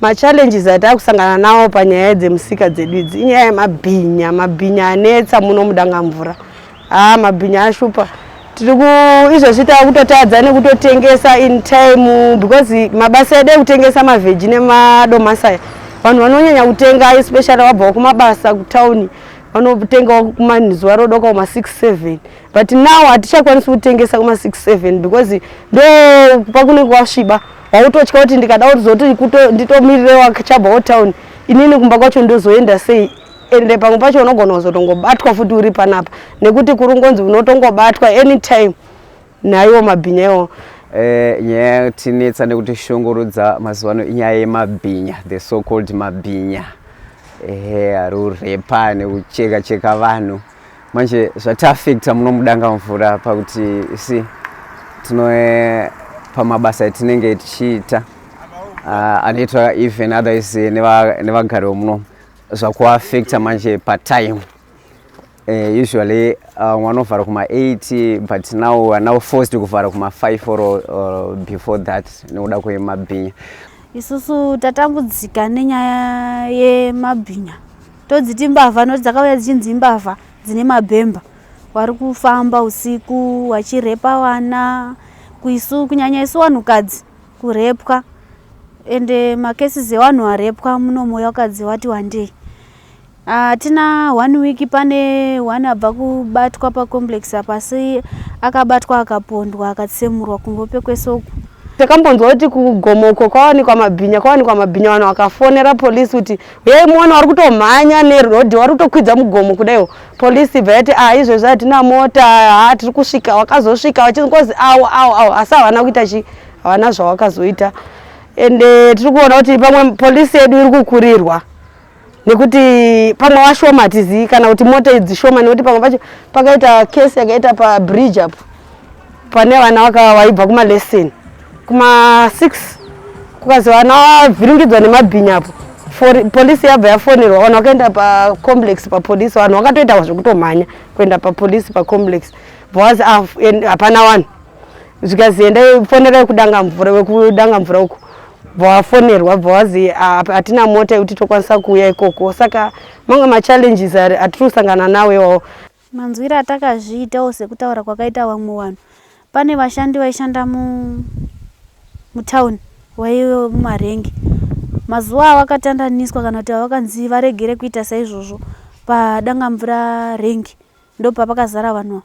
Machallenges atakusangana nawo panyaya dzemusika dzedu idzi inyaya yemabhinya anetsa muno mudangamvura. Mabhinya ashupa. Izvozvi takutotadza nekutotengesa in time because mabasa edu ekutengesa mavheji nemadomasi vanhu vanonyanya kutenga especially wabva kumabasa kutauni vanotenga kumazuva rodoka kuma 6-7 but now hatichakwanisi kutengesa kuma 6-7 because ndo pakunenge wasviba wautotya kuti ndikada kuzoti nditomirire wachabva town inini kumba kwacho ndozoenda sei ende pamwe pacho unogona kuzotongobatwa futi uri panapa nekuti kurungonzi unotongobatwa anytime nayo mabhinya iwo. Nyaya tinetsa nekuti shongorudza mazuvano inyaya yemabhinya, the so called mabhinya. Arurepa nekucheka vanhu manje zvataafecta muno mudangamvura pakuti pamabasa etinenge tichiita anoitwa even others nevagari vomuno zvakuafecta manje patime. Usually vanovhara kuma 8 but now forced kuvhara kuma 5 or before that nekuda kwemabhinya. Isusu tatambudzika nenyaya yemabhinya. Todziti mbavha noti dzakauya dzichinzi mbavha dzine mabhemba vari kufamba usiku vachirepa vana kunyanya isu vanhukadzi kurepwa ende makesi evanhu varepwa muno moyo wakadzi wati wandei. Tina 1 week pane one abva kubatwa pacomplex apasi akabatwa akapondwa akatsemurwa kungope kwesoku. Takambonzwa kuti kugomoko kwawanikwa mabhinya vanhu vakafonera polisi kuti yei muona vari kutomhanya nerodhi vari kutokwidza mugomo kudaiwo. Polisi ibva yati izvozvi hatina mota tiri kusvika wakazosvika vachingozi awo asi havana kuita havana zvawakazoita ende tiri kuona kuti pamwe polisi yedu iri kukurirwa nekuti pamwe washoma hatizivi kana kuti mota idzi shoma nekuti pamwe pacho pakaita kesi yakaita pabridge apo pane vana vaibva kumaleseni kuma 6 kukazi vana vavhiringidzwa nemabhinya apo polisi yabva yafonerwa vanhu vakaenda pacomplex papolisi vanhu vakatoita zvekutomhanya kuenda papolisi pacomplex bvazi hapana vanhu zvikazi endai fonerai kudangamvura uku bvawafonerwa bvawazi hatina mota yekuti tokwanisa kuuya ikoko saka mamwe machallenges atiri kusangana nawo iwawo. Manzwira atakazviitawo sekutaura kwakaita vamwe vanhu pane vashandi vaishanda mutauni vaive mumarengi mazuva avakatandaniswa kana kuti avakanzi varegere kuita saizvozvo padangamvura rengi ndopapakazara vanhu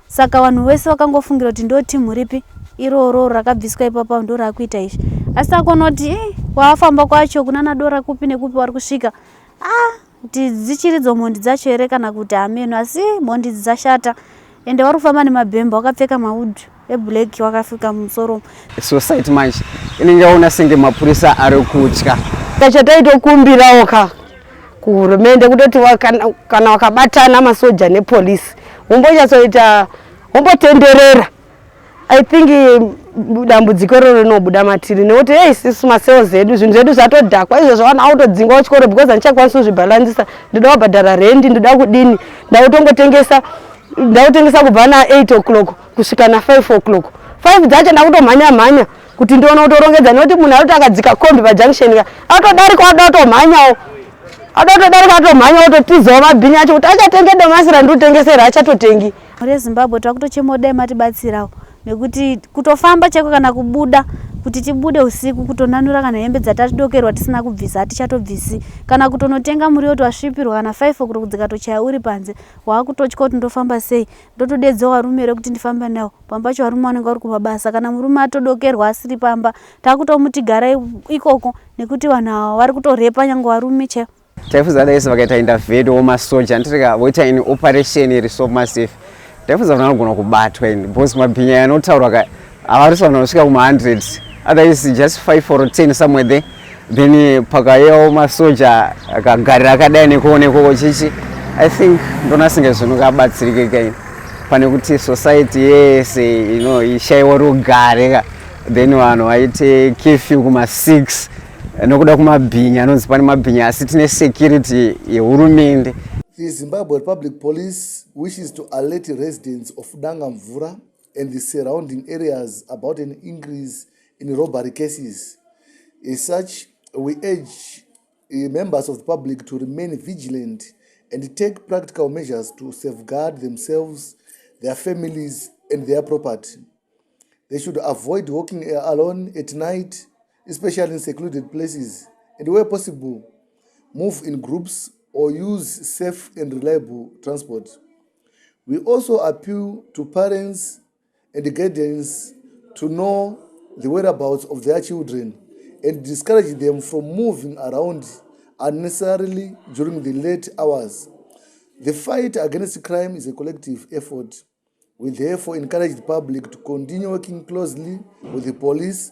saka vanhu vese vakangofungira kuti ndo timu ripi iroro rakabviswa ipapo ndo rakuita izvi asi takuona kuti waafamba kwacho kunana dora kupi nekupi vari kusvika kuti dzichiridzo mhondi dzacho here kana kuti hameno asi mhondi dzashata ende vari kufamba nemabhemba wakapfeka maudhu eblack wakafika mumusoro. Society manje inenge yaona senge mapurisa ari kutya. Tachataitokumbirawo kuhurumende kutoti kana wakabatana masoja nepolisi wombotenderera. I think dambudziko roro rinobuda matiri nekuti isisu masales edu zvinhu zvedu zvatodhakwa izvo zvavana autodzingwa kuchikoro because handichakwanisi kuzvibhalansisa ndoda kubhadhara rendi ndoda kudini ndakutongotengesa kubva na8 o'clock kusvika na5 o'clock 5 dzacho ndakutomhanya kuti ndione kutorongedza nekuti munhu aroti akadzika kombi pajunction autodarika atomhanyawo ototizawo mabhinya acho kuti achatenge domasi randikutengesera achatotengi. ReZimbabwe takutochemodai matibatsirawo nekuti kutofamba cheko kana kubuda kuti tibude usiku kutonanura kana hembe dzatatidokerwa tisina kubvisa hatichatobvisi kana kutonotenga muriwo twasvipirwa kana 5 o'clock kudzikatochaya uri panze wakutotya kuti ndofamba sei ndotodedzawo varume rekuti ndifamba nawo pambacho varume vanenge vari kumabasa kana murume atodokerwa asiri pamba takutomuti garai ikoko nekuti vanhu ava vari kutorepa nyange varume chaivo. Taifuza daisi vakaita intervene womasoja nditika voita in operation iri so massive taifuza kuti vanogona kubatwa ini because mabhinya anotaurwa havarisi vanhu vanosvika kuma100 otherwise just 5 or 10 somewhere there then pakaiyawo masoja akagarira akadai nekuonekoko chichi I think ndona singe zvinokabatsirika ini pane kuti society yese ishayiwa rugare then vanhu vaite curfew kuma 6 nokuda kumabhinya anonzi pane mabhinya asi tine security yehurumende. The Zimbabwe Public Police wishes to alert residents of Dangamvura and the surrounding areas about an increase in robbery cases. As such, we urge members of the public to remain vigilant and take practical measures to safeguard themselves, their families, and their property. They should avoid walking alone at night, especially in secluded places, and where possible, move in groups or use safe and reliable transport. We also appeal to parents and guardians to know the whereabouts of their children and discourage them from moving around unnecessarily during the late hours. The fight against crime is a collective effort. We therefore encourage the public to continue working closely with the police